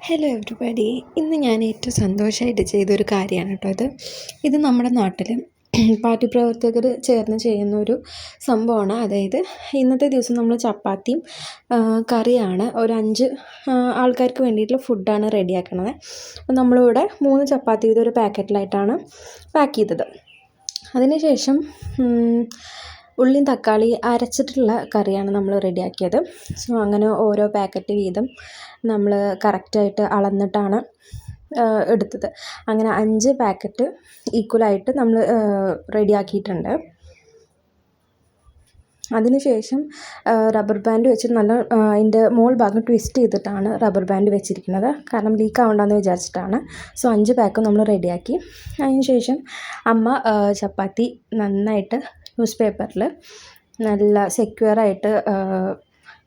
Hello everybody. ഇന്ന് ഞാൻ ഏറ്റവും സന്തോഷമായിട്ട് ചെയ്തൊരു കാര്യമാണ് കേട്ടോ ഇത് നമ്മുടെ നാട്ടിൽ പാർട്ടി പ്രവർത്തകർ ചേർന്ന് ചെയ്യുന്നൊരു സംഭവമാണ്. അതായത് ഇന്നത്തെ ദിവസം നമ്മൾ ചപ്പാത്തിയും കറിയാണ് ഒരു 5 ആൾക്കാർക്ക് വേണ്ടിയിട്ടുള്ള ഫുഡാണ് റെഡിയാക്കണത്. അപ്പോൾ നമ്മളിവിടെ 3 ചപ്പാത്തി ഇതൊരു പാക്കറ്റിലായിട്ടാണ് പാക്ക് ചെയ്തത്. അതിനുശേഷം ഉള്ളിയും തക്കാളി അരച്ചിട്ടുള്ള കറിയാണ് നമ്മൾ റെഡിയാക്കിയത്. സോ അങ്ങനെ ഓരോ പാക്കറ്റ് വീതം നമ്മൾ കറക്റ്റായിട്ട് അളന്നിട്ടാണ് എടുത്തത്. അങ്ങനെ 5 പാക്കറ്റ് ഈക്വലായിട്ട് നമ്മൾ റെഡിയാക്കിയിട്ടുണ്ട്. അതിനുശേഷം റബ്ബർ ബാൻഡ് വെച്ചിട്ട് നല്ല അതിൻ്റെ മോൾ ഭാഗം ട്വിസ്റ്റ് ചെയ്തിട്ടാണ് റബ്ബർ ബാൻഡ് വെച്ചിരിക്കുന്നത്. കാരണം ലീക്ക് ആവണ്ടെന്ന് വിചാരിച്ചിട്ടാണ്. സോ 5 പാക്ക് നമ്മൾ റെഡിയാക്കി. അതിനുശേഷം അമ്മ ചപ്പാത്തി നന്നായിട്ട് ന്യൂസ് പേപ്പറിൽ നല്ല സെക്യൂറായിട്ട്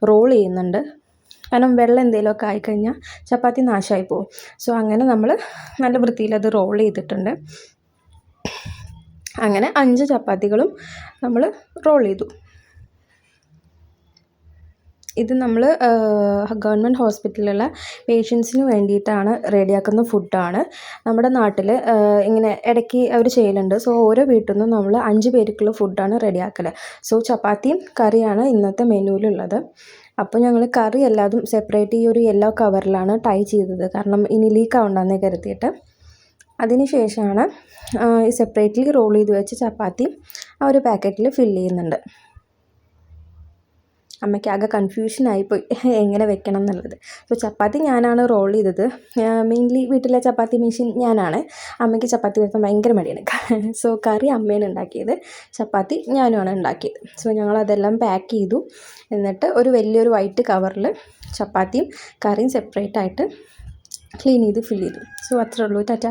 റോൾ ചെയ്യുന്നുണ്ട്. കാരണം വെള്ളം എന്തെങ്കിലുമൊക്കെ ആയിക്കഴിഞ്ഞാൽ ചപ്പാത്തി നാശമായി പോകും. സോ അങ്ങനെ നമ്മൾ നല്ല വൃത്തിയിൽ അത് റോൾ ചെയ്തിട്ടുണ്ട്. അങ്ങനെ 5 ചപ്പാത്തികളും നമ്മൾ റോൾ ചെയ്തു. ഇത് നമ്മൾ ഗവൺമെൻറ് ഹോസ്പിറ്റലിലുള്ള പേഷ്യൻസിന് വേണ്ടിയിട്ടാണ് റെഡിയാക്കുന്ന ഫുഡാണ്. നമ്മുടെ നാട്ടിൽ ഇങ്ങനെ ഇടയ്ക്ക് അവർ ചെയ്യലുണ്ട്. സോ ഓരോ വീട്ടിൽ നിന്നും നമ്മൾ 5 പേർക്കുള്ള ഫുഡാണ് റെഡിയാക്കൽ. സോ ചപ്പാത്തിയും കറിയാണ് ഇന്നത്തെ മെനുവിലുള്ളത്. അപ്പോൾ ഞങ്ങൾ കറി എല്ലാതും സെപ്പറേറ്റ് ഈ ഒരു യെല്ലോ കവറിലാണ് ടൈ ചെയ്തത്. കാരണം ഇനി ലീക്ക് ആവണ്ടെന്ന് കരുതിയിട്ട്. അതിന് ശേഷമാണ് ഈ സെപ്പറേറ്റ്ലി റോൾ ചെയ്ത് വെച്ച് ചപ്പാത്തി ആ ഒരു പാക്കറ്റിൽ ഫില്ല് ചെയ്യുന്നുണ്ട്. അമ്മയ്ക്ക് ആകെ കൺഫ്യൂഷനായിപ്പോയി എങ്ങനെ വെക്കണം എന്നുള്ളത്. സോ ചപ്പാത്തി ഞാനാണ് റോൾ ചെയ്തത്. മെയിൻലി വീട്ടിലെ ചപ്പാത്തി മെഷീൻ ഞാനാണ്. അമ്മയ്ക്ക് ചപ്പാത്തി വരുത്താൻ ഭയങ്കര മടിയാണ്. സോ കറി അമ്മയാണ് ഉണ്ടാക്കിയത്, ചപ്പാത്തി ഞാനുമാണ് ഉണ്ടാക്കിയത്. സോ ഞങ്ങളതെല്ലാം പാക്ക് ചെയ്തു. എന്നിട്ട് ഒരു വലിയൊരു വൈറ്റ് കവറിൽ ചപ്പാത്തിയും കറിയും സെപ്പറേറ്റ് ആയിട്ട് ക്ലീൻ ചെയ്ത് ഫില്ല് ചെയ്തു. സോ അത്രേ ഉള്ളൂ. ടാറ്റ.